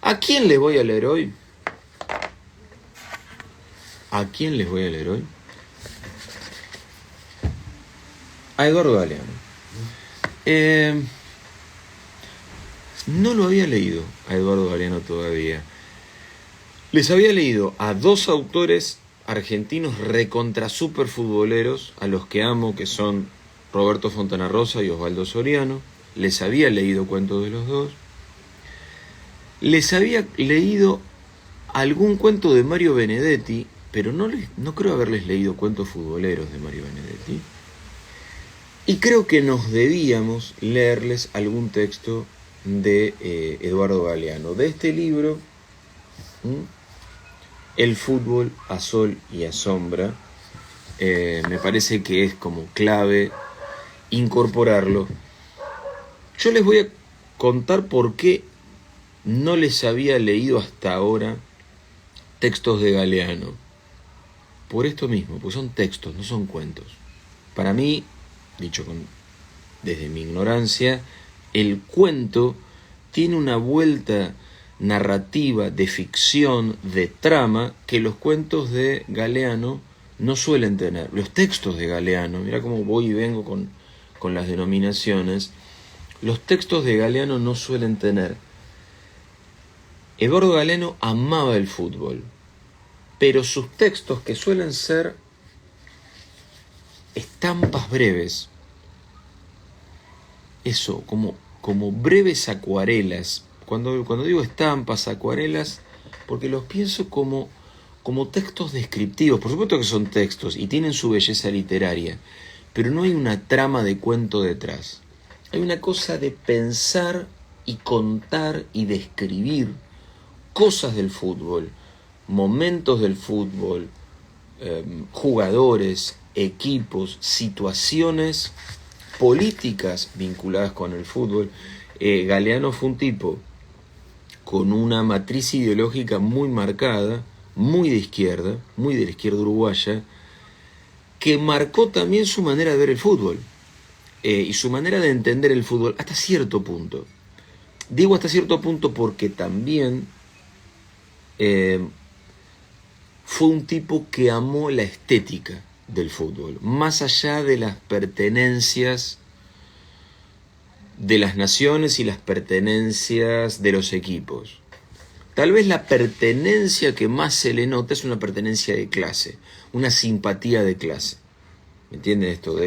¿A quién les voy a leer hoy? ¿A quién les voy a leer hoy? A Eduardo Galeano. No lo había leído a Eduardo Galeano todavía. Les había leído a dos autores argentinos recontra super futboleros, a los que amo, que son Roberto Fontana Rosa y Osvaldo Soriano. Les había leído cuentos de los dos. Les había leído algún cuento de Mario Benedetti, pero no creo haberles leído cuentos futboleros de Mario Benedetti. Y creo que nos debíamos leerles algún texto de Eduardo Galeano, de este libro, El fútbol a sol y a sombra. Me parece que es como clave incorporarlo. Yo les voy a contar por qué no les había leído hasta ahora textos de Galeano. Por esto mismo, porque son textos, no son cuentos. Para mí, dicho desde mi ignorancia, el cuento tiene una vuelta narrativa, de ficción, de trama, que los cuentos de Galeano no suelen tener. Los textos de Galeano, mira cómo voy y vengo con las denominaciones, los textos de Galeano no suelen tener. Eduardo Galeano amaba el fútbol, pero sus textos, que suelen ser estampas breves, eso, como breves acuarelas. Cuando digo estampas, acuarelas, porque los pienso como textos descriptivos. Por supuesto que son textos y tienen su belleza literaria, pero no hay una trama de cuento detrás. Hay una cosa de pensar y contar y describir cosas del fútbol, momentos del fútbol, jugadores, equipos, situaciones políticas vinculadas con el fútbol. Galeano fue un tipo con una matriz ideológica muy marcada, muy de la izquierda uruguaya, que marcó también su manera de ver el fútbol y su manera de entender el fútbol hasta cierto punto. Digo hasta cierto punto porque también fue un tipo que amó la estética del fútbol, más allá de las pertenencias de las naciones y las pertenencias de los equipos. Tal vez la pertenencia que más se le nota es una pertenencia de clase, una simpatía de clase. ¿Me entienden esto?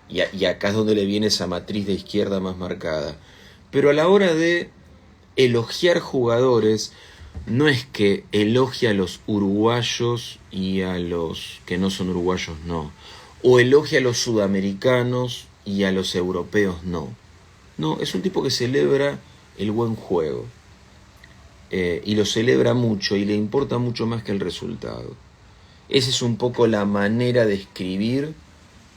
Y acá es donde le viene esa matriz de izquierda más marcada. Pero a la hora de elogiar jugadores, no es que elogia a los uruguayos y a los que no son uruguayos, no. O elogia a los sudamericanos y a los europeos, no. No, es un tipo que celebra el buen juego. Y lo celebra mucho y le importa mucho más que el resultado. Esa es un poco la manera de escribir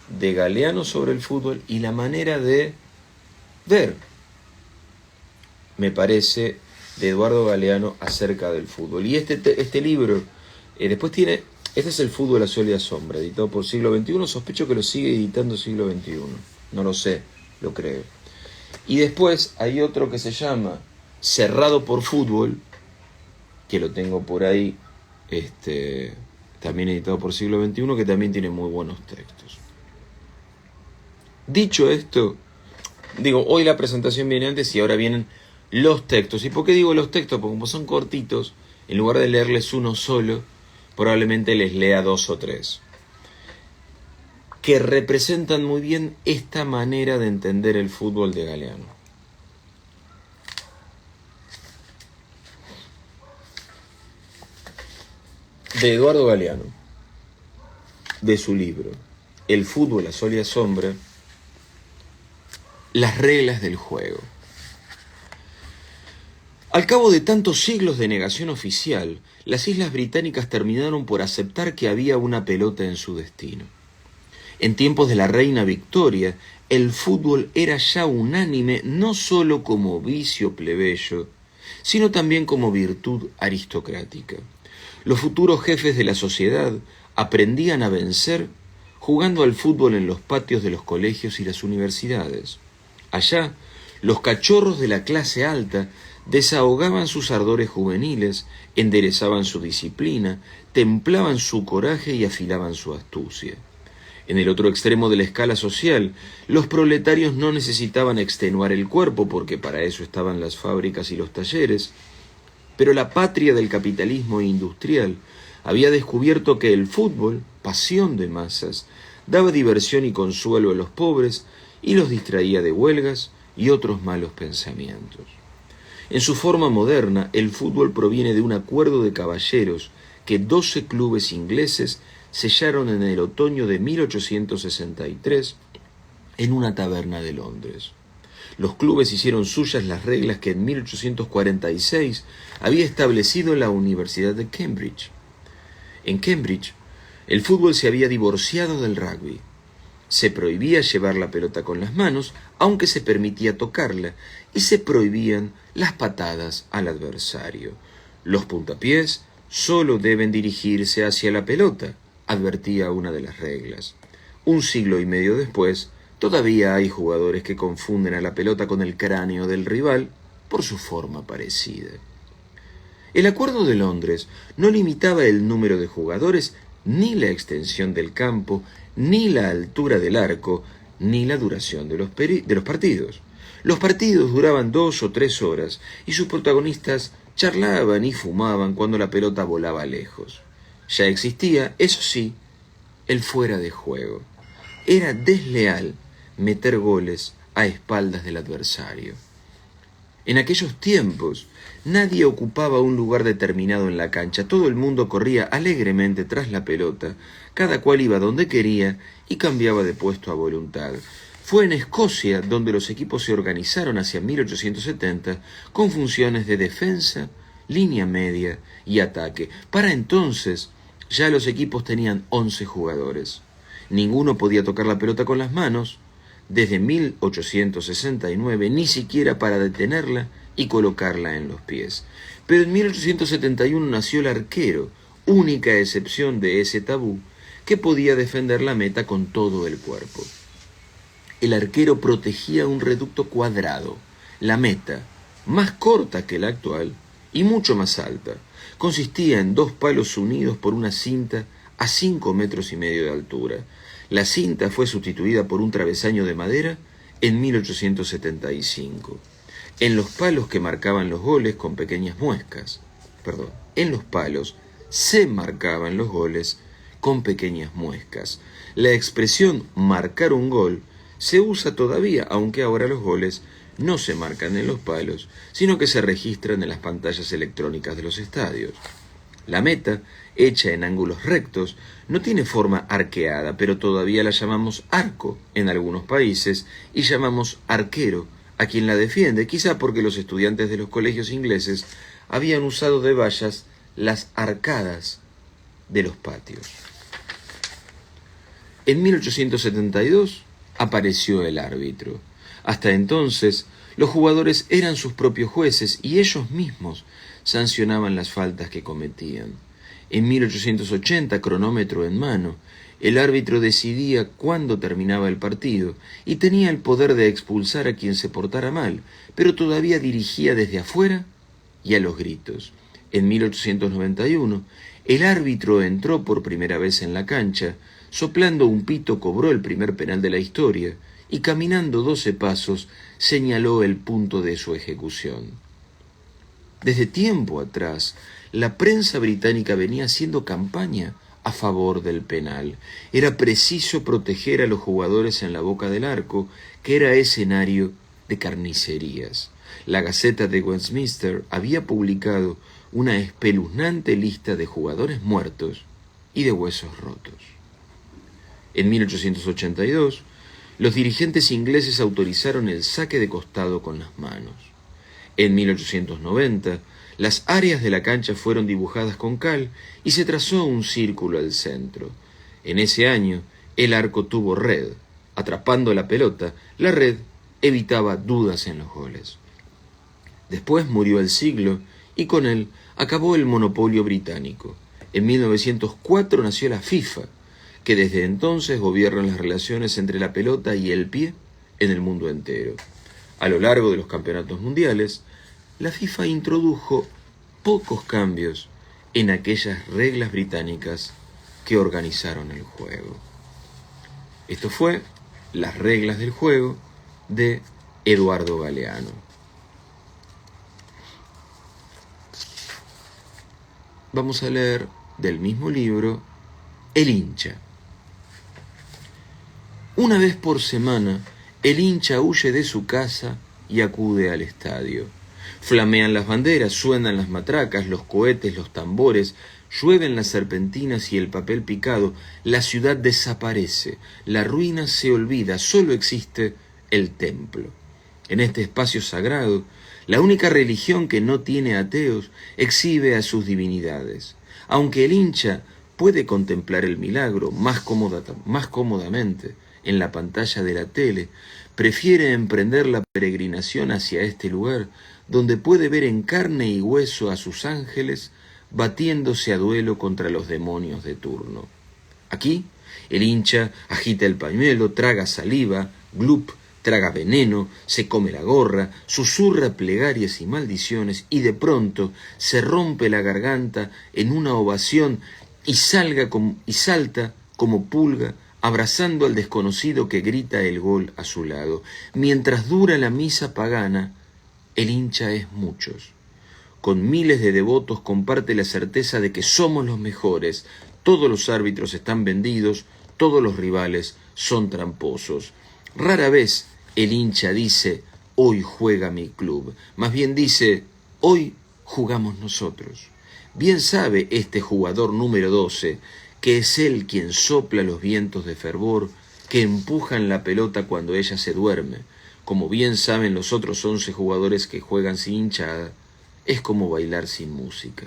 de Galeano sobre el fútbol y la manera de ver, me parece, de Eduardo Galeano acerca del fútbol. Y este libro, después tiene, este es El fútbol a sol y a sombra, editado por Siglo XXI, sospecho que lo sigue editando Siglo XXI, no lo sé, lo creo. Y después hay otro que se llama Cerrado por fútbol, que lo tengo por ahí, también editado por Siglo XXI, que también tiene muy buenos textos. Dicho esto, digo, hoy la presentación viene antes y ahora vienen los textos. ¿Y por qué digo los textos? Porque como son cortitos, en lugar de leerles uno solo, probablemente les lea dos o tres, que representan muy bien esta manera de entender el fútbol de Galeano. De Eduardo Galeano, de su libro El fútbol a sol y a sombra, las reglas del juego. Al cabo de tantos siglos de negación oficial, las islas británicas terminaron por aceptar que había una pelota en su destino. En tiempos de la reina Victoria, el fútbol era ya unánime no solo como vicio plebeyo, sino también como virtud aristocrática. Los futuros jefes de la sociedad aprendían a vencer jugando al fútbol en los patios de los colegios y las universidades. Allá, los cachorros de la clase alta desahogaban sus ardores juveniles, enderezaban su disciplina, templaban su coraje y afilaban su astucia. En el otro extremo de la escala social, los proletarios no necesitaban extenuar el cuerpo, porque para eso estaban las fábricas y los talleres, pero la patria del capitalismo industrial había descubierto que el fútbol, pasión de masas, daba diversión y consuelo a los pobres y los distraía de huelgas y otros malos pensamientos. En su forma moderna, el fútbol proviene de un acuerdo de caballeros que 12 clubes ingleses sellaron en el otoño de 1863 en una taberna de Londres. Los clubes hicieron suyas las reglas que en 1846 había establecido la Universidad de Cambridge. En Cambridge, el fútbol se había divorciado del rugby. Se prohibía llevar la pelota con las manos, aunque se permitía tocarla, y se prohibían las patadas al adversario. Los puntapiés solo deben dirigirse hacia la pelota, advertía una de las reglas. Un siglo y medio después, todavía hay jugadores que confunden a la pelota con el cráneo del rival por su forma parecida. El Acuerdo de Londres no limitaba el número de jugadores, ni la extensión del campo, ni la altura del arco, ni la duración de los partidos. Los partidos duraban 2 o 3 horas y sus protagonistas charlaban y fumaban cuando la pelota volaba lejos. Ya existía, eso sí, el fuera de juego. Era desleal meter goles a espaldas del adversario. En aquellos tiempos, nadie ocupaba un lugar determinado en la cancha. Todo el mundo corría alegremente tras la pelota, cada cual iba donde quería y cambiaba de puesto a voluntad. Fue en Escocia donde los equipos se organizaron hacia 1870 con funciones de defensa, línea media y ataque. Para entonces, ya los equipos tenían 11 jugadores. Ninguno podía tocar la pelota con las manos, desde 1869, ni siquiera para detenerla y colocarla en los pies. Pero en 1871 nació el arquero, única excepción de ese tabú, que podía defender la meta con todo el cuerpo. El arquero protegía un reducto cuadrado, la meta, más corta que la actual y mucho más alta. Consistía en 2 palos unidos por una cinta a 5,5 metros de altura. La cinta fue sustituida por un travesaño de madera en 1875. En los palos que marcaban los goles con pequeñas muescas. En los palos se marcaban los goles con pequeñas muescas. La expresión marcar un gol se usa todavía, aunque ahora los goles no se marcan en los palos, sino que se registran en las pantallas electrónicas de los estadios. La meta, hecha en ángulos rectos, no tiene forma arqueada, pero todavía la llamamos arco en algunos países y llamamos arquero a quien la defiende, quizá porque los estudiantes de los colegios ingleses habían usado de vallas las arcadas de los patios. En 1872 apareció el árbitro. Hasta entonces, los jugadores eran sus propios jueces y ellos mismos sancionaban las faltas que cometían. En 1880, cronómetro en mano, el árbitro decidía cuándo terminaba el partido y tenía el poder de expulsar a quien se portara mal, pero todavía dirigía desde afuera y a los gritos. En 1891, el árbitro entró por primera vez en la cancha, soplando un pito cobró el primer penal de la historia y caminando 12 pasos señaló el punto de su ejecución. Desde tiempo atrás, la prensa británica venía haciendo campaña a favor del penal. Era preciso proteger a los jugadores en la boca del arco, que era escenario de carnicerías. La Gaceta de Westminster había publicado una espeluznante lista de jugadores muertos y de huesos rotos. En 1882, los dirigentes ingleses autorizaron el saque de costado con las manos. En 1890, las áreas de la cancha fueron dibujadas con cal y se trazó un círculo al centro. En ese año, el arco tuvo red. Atrapando la pelota, la red evitaba dudas en los goles. Después murió el siglo y con él acabó el monopolio británico. En 1904 nació la FIFA, que desde entonces gobierna las relaciones entre la pelota y el pie en el mundo entero. A lo largo de los campeonatos mundiales, la FIFA introdujo pocos cambios en aquellas reglas británicas que organizaron el juego. Esto fue las reglas del juego de Eduardo Galeano. Vamos a leer del mismo libro El hincha. Una vez por semana, el hincha huye de su casa y acude al estadio. Flamean las banderas, suenan las matracas, los cohetes, los tambores, llueven las serpentinas y el papel picado. La ciudad desaparece, la ruina se olvida, solo existe el templo. En este espacio sagrado, la única religión que no tiene ateos exhibe a sus divinidades. Aunque el hincha puede contemplar el milagro más cómodamente en la pantalla de la tele, prefiere emprender la peregrinación hacia este lugar, donde puede ver en carne y hueso a sus ángeles batiéndose a duelo contra los demonios de turno. Aquí, el hincha agita el pañuelo, traga saliva, glup, traga veneno, se come la gorra, susurra plegarias y maldiciones y de pronto se rompe la garganta en una ovación y salta como pulga abrazando al desconocido que grita el gol a su lado. Mientras dura la misa pagana, el hincha es muchos. Con miles de devotos comparte la certeza de que somos los mejores, todos los árbitros están vendidos, todos los rivales son tramposos. Rara vez el hincha dice, hoy juega mi club, más bien dice, hoy jugamos nosotros. Bien sabe este jugador número 12 que es él quien sopla los vientos de fervor que empujan la pelota cuando ella se duerme. Como bien saben los otros 11 jugadores que juegan sin hinchada, es como bailar sin música.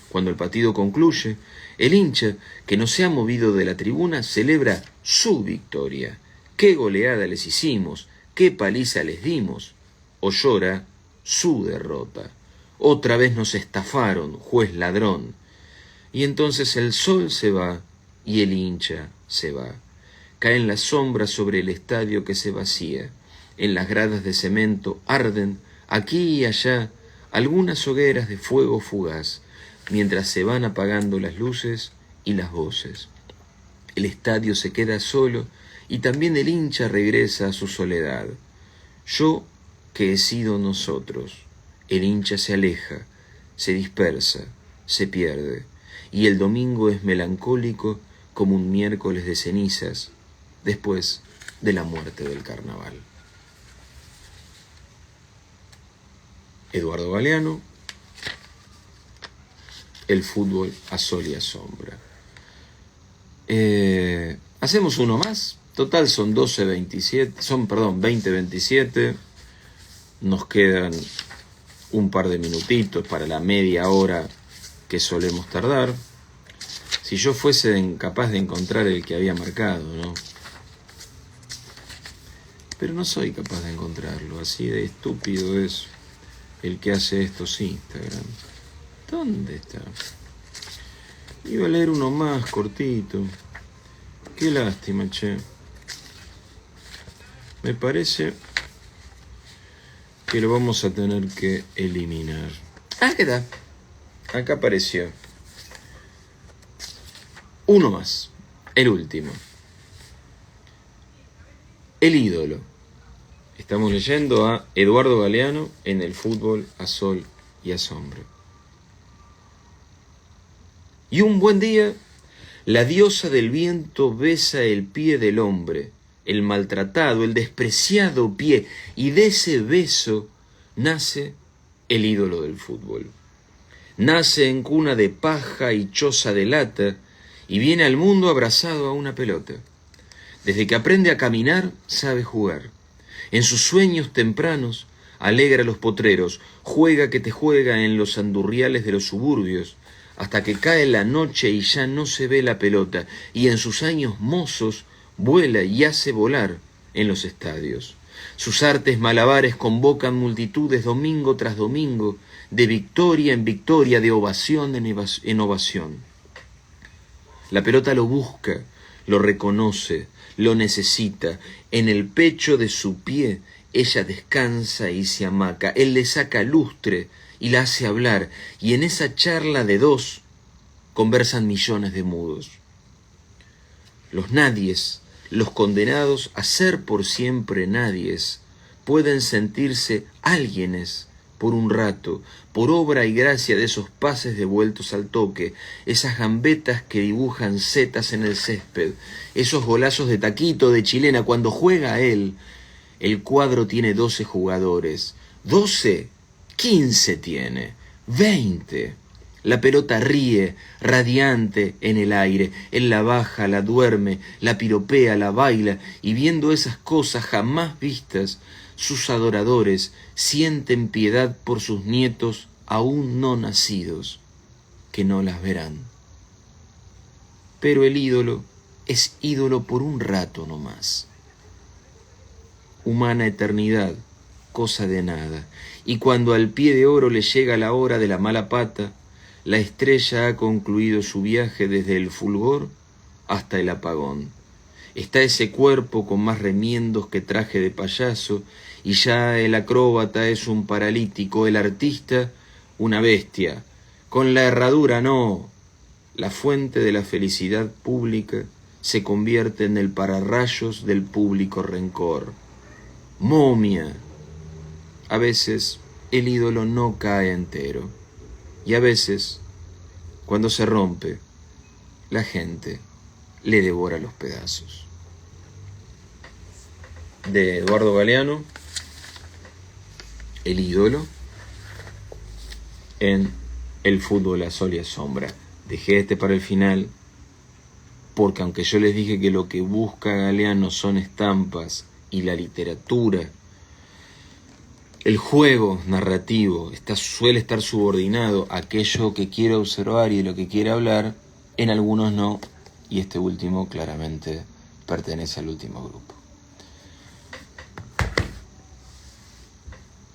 Cuando el partido concluye, el hincha, que no se ha movido de la tribuna, celebra su victoria. ¡Qué goleada les hicimos! ¡Qué paliza les dimos! O llora su derrota. Otra vez nos estafaron, juez ladrón. Y entonces el sol se va y el hincha se va. Caen las sombras sobre el estadio que se vacía. En las gradas de cemento arden, aquí y allá, algunas hogueras de fuego fugaz, mientras se van apagando las luces y las voces. El estadio se queda solo y también el hincha regresa a su soledad. Yo que he sido nosotros. El hincha se aleja, se dispersa, se pierde, y el domingo es melancólico como un miércoles de cenizas después de la muerte del carnaval. Eduardo Galeano, el fútbol a sol y a sombra. Hacemos uno más. Total son 20:27. Nos quedan un par de minutitos para la media hora que solemos tardar. Si yo fuese incapaz de encontrar el que había marcado, ¿no? Pero no soy capaz de encontrarlo. Así de estúpido es el que hace estos Instagram. ¿Dónde está? Iba a leer uno más cortito. Qué lástima, che. Me parece que lo vamos a tener que eliminar. Ah, ¿qué tal? Acá apareció. Uno más. El último. El ídolo. Estamos leyendo a Eduardo Galeano en el fútbol a sol y a sombra. Y un buen día, la diosa del viento besa el pie del hombre, el maltratado, el despreciado pie, y de ese beso nace el ídolo del fútbol. Nace en cuna de paja y choza de lata, y viene al mundo abrazado a una pelota. Desde que aprende a caminar, sabe jugar. En sus sueños tempranos, alegra a los potreros, juega que te juega en los andurriales de los suburbios, hasta que cae la noche y ya no se ve la pelota, y en sus años mozos vuela y hace volar en los estadios. Sus artes malabares convocan multitudes domingo tras domingo, de victoria en victoria, de ovación en ovación. La pelota lo busca, lo reconoce, lo necesita. En el pecho de su pie Ella descansa y se hamaca, él le saca lustre y la hace hablar, y en esa charla de dos conversan millones de mudos. Los nadies, los condenados a ser por siempre nadies, pueden sentirse alguienes por un rato, por obra y gracia de esos pases devueltos al toque, esas gambetas que dibujan setas en el césped, esos golazos de taquito de chilena. Cuando juega él, el cuadro tiene 12 jugadores, 12, 15 tiene, 20. La pelota ríe, radiante en el aire, él la baja, la duerme, la piropea, la baila, y viendo esas cosas jamás vistas, sus adoradores sienten piedad por sus nietos aún no nacidos, que no las verán. Pero el ídolo es ídolo por un rato nomás. Humana eternidad, cosa de nada, y cuando al pie de oro le llega la hora de la mala pata, la estrella ha concluido su viaje desde el fulgor hasta el apagón. Está ese cuerpo con más remiendos que traje de payaso, y ya el acróbata es un paralítico, el artista una bestia. Con la herradura no. La fuente de la felicidad pública se convierte en el pararrayos del público rencor. Momia. A veces el ídolo no cae entero, y a veces, cuando se rompe, la gente le devora los pedazos. De Eduardo Galeano, el ídolo en El fútbol a sol y a sombra. Dejé este para el final porque, aunque yo les dije que lo que busca Galeano son estampas y la literatura, el juego narrativo suele estar subordinado a aquello que quiere observar y de lo que quiere hablar. En algunos no, y este último claramente pertenece al último grupo.